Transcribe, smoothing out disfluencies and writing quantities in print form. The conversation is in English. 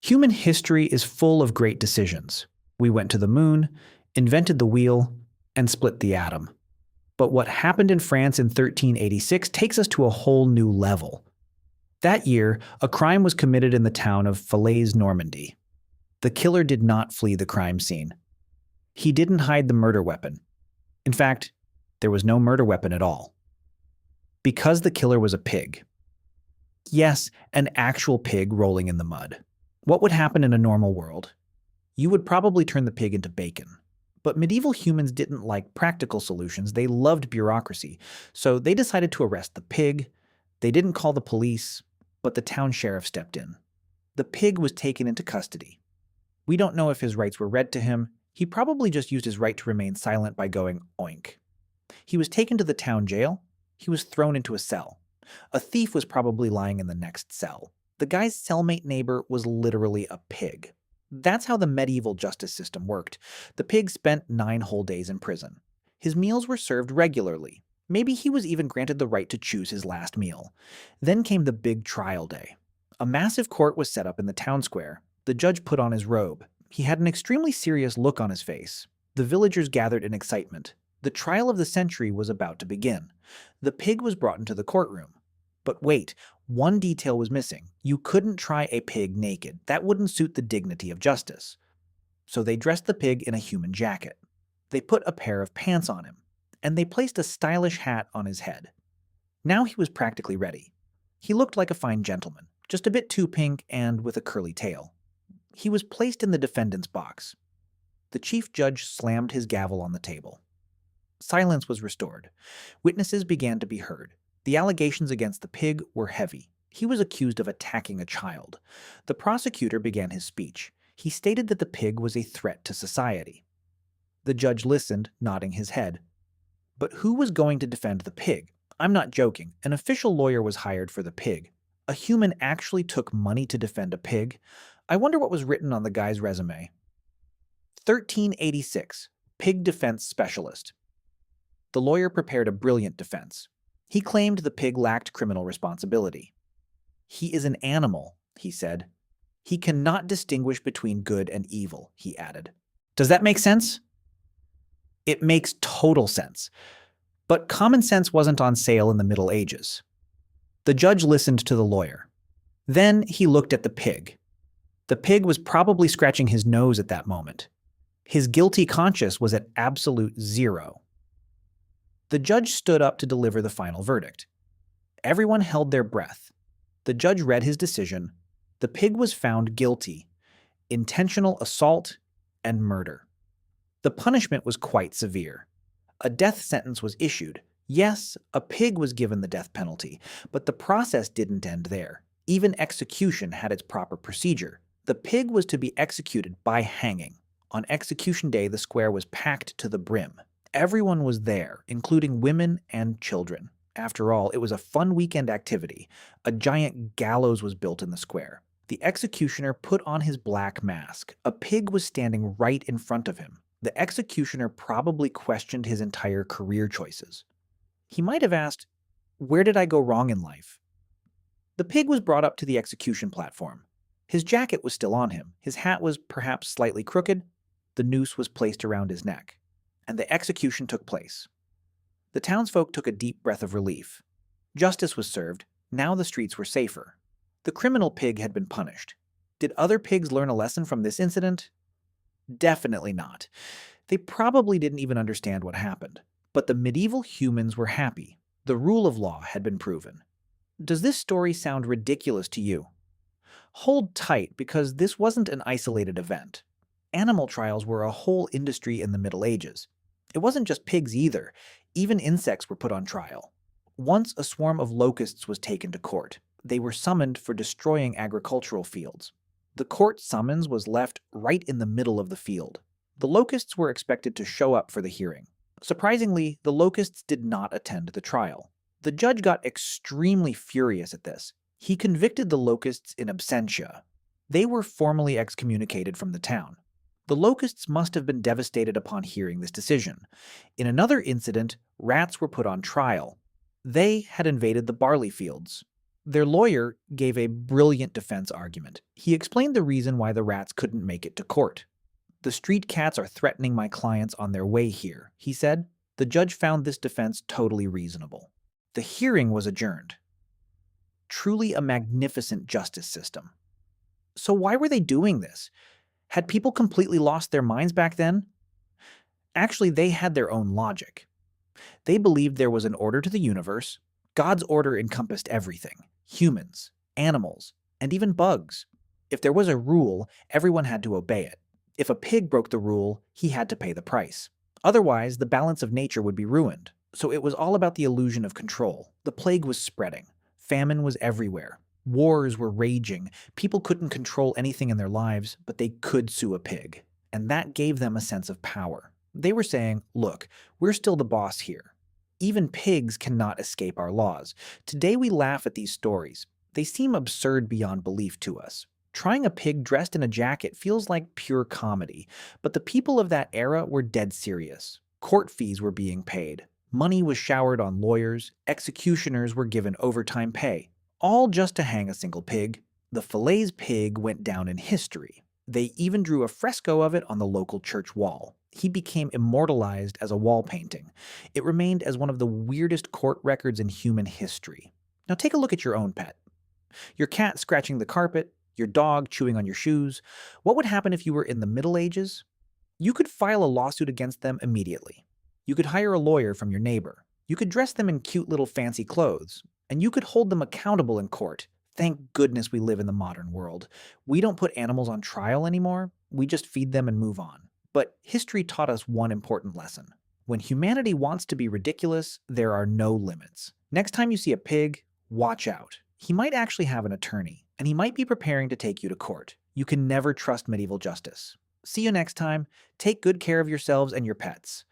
Human history is full of great decisions. We went to the moon, invented the wheel, and split the atom. But what happened in France in 1386 takes us to a whole new level. That year, a crime was committed in the town of Falaise, Normandy. The killer did not flee the crime scene. He didn't hide the murder weapon. In fact, there was no murder weapon at all. Because the killer was a pig. Yes, an actual pig rolling in the mud. What would happen in a normal world? You would probably turn the pig into bacon. But medieval humans didn't like practical solutions, they loved bureaucracy. So they decided to arrest the pig. They didn't call the police, but the town sheriff stepped in. The pig was taken into custody. We don't know if his rights were read to him. He probably just used his right to remain silent by going oink. He was taken to the town jail. He was thrown into a cell. A thief was probably lying in the next cell. The guy's cellmate neighbor was literally a pig. That's how the medieval justice system worked. The pig spent 9 whole days in prison. His meals were served regularly. Maybe he was even granted the right to choose his last meal. Then came the big trial day. A massive court was set up in the town square. The judge put on his robe. He had an extremely serious look on his face. The villagers gathered in excitement. The trial of the century was about to begin. The pig was brought into the courtroom. But wait, one detail was missing. You couldn't try a pig naked. That wouldn't suit the dignity of justice. So they dressed the pig in a human jacket. They put a pair of pants on him, and they placed a stylish hat on his head. Now he was practically ready. He looked like a fine gentleman, just a bit too pink and with a curly tail. He was placed in the defendant's box. The chief judge slammed his gavel on the table. Silence was restored. Witnesses began to be heard. The allegations against the pig were heavy. He was accused of attacking a child. The prosecutor began his speech. He stated that the pig was a threat to society. The judge listened, nodding his head. But who was going to defend the pig? I'm not joking. An official lawyer was hired for the pig. A human actually took money to defend a pig. I wonder what was written on the guy's resume. 1386, Pig Defense Specialist. The lawyer prepared a brilliant defense. He claimed the pig lacked criminal responsibility. He is an animal, he said. He cannot distinguish between good and evil, he added. Does that make sense? It makes total sense. But common sense wasn't on sale in the Middle Ages. The judge listened to the lawyer. Then he looked at the pig. The pig was probably scratching his nose at that moment. His guilty conscience was at absolute 0. The judge stood up to deliver the final verdict. Everyone held their breath. The judge read his decision. The pig was found guilty, intentional assault and murder. The punishment was quite severe. A death sentence was issued. Yes, a pig was given the death penalty, but the process didn't end there. Even execution had its proper procedure. The pig was to be executed by hanging. On execution day, the square was packed to the brim. Everyone was there, including women and children. After all, it was a fun weekend activity. A giant gallows was built in the square. The executioner put on his black mask. A pig was standing right in front of him. The executioner probably questioned his entire career choices. He might have asked, "Where did I go wrong in life?" The pig was brought up to the execution platform. His jacket was still on him. His hat was perhaps slightly crooked. The noose was placed around his neck. And the execution took place. The townsfolk took a deep breath of relief. Justice was served. Now the streets were safer. The criminal pig had been punished. Did other pigs learn a lesson from this incident? Definitely not. They probably didn't even understand what happened. But the medieval humans were happy. The rule of law had been proven. Does this story sound ridiculous to you? Hold tight, because this wasn't an isolated event. Animal trials were a whole industry in the Middle Ages. It wasn't just pigs either. Even insects were put on trial. Once a swarm of locusts was taken to court. They were summoned for destroying agricultural fields. The court summons was left right in the middle of the field. The locusts were expected to show up for the hearing. Surprisingly, the locusts did not attend the trial. The judge got extremely furious at this. He convicted the locusts in absentia. They were formally excommunicated from the town. The locusts must have been devastated upon hearing this decision. In another incident, rats were put on trial. They had invaded the barley fields. Their lawyer gave a brilliant defense argument. He explained the reason why the rats couldn't make it to court. "The street cats are threatening my clients on their way here," he said. The judge found this defense totally reasonable. The hearing was adjourned. Truly a magnificent justice system. So why were they doing this? Had people completely lost their minds back then? Actually, they had their own logic. They believed there was an order to the universe. God's order encompassed everything: humans, animals, and even bugs. If there was a rule, everyone had to obey it. If a pig broke the rule, he had to pay the price. Otherwise, the balance of nature would be ruined. So it was all about the illusion of control. The plague was spreading. Famine was everywhere. Wars were raging. People couldn't control anything in their lives, but they could sue a pig. And that gave them a sense of power. They were saying, look, we're still the boss here. Even pigs cannot escape our laws. Today we laugh at these stories. They seem absurd beyond belief to us. Trying a pig dressed in a jacket feels like pure comedy, but the people of that era were dead serious. Court fees were being paid. Money was showered on lawyers. Executioners were given overtime pay. All just to hang a single pig. The Falaise pig went down in history. They even drew a fresco of it on the local church wall. He became immortalized as a wall painting. It remained as one of the weirdest court records in human history. Now take a look at your own pet. Your cat scratching the carpet, your dog chewing on your shoes. What would happen if you were in the Middle Ages? You could file a lawsuit against them immediately. You could hire a lawyer from your neighbor. You could dress them in cute little fancy clothes. And you could hold them accountable in court. Thank goodness we live in the modern world. We don't put animals on trial anymore. We just feed them and move on. But history taught us one important lesson. When humanity wants to be ridiculous, there are no limits. Next time you see a pig, watch out. He might actually have an attorney, and he might be preparing to take you to court. You can never trust medieval justice. See you next time. Take good care of yourselves and your pets.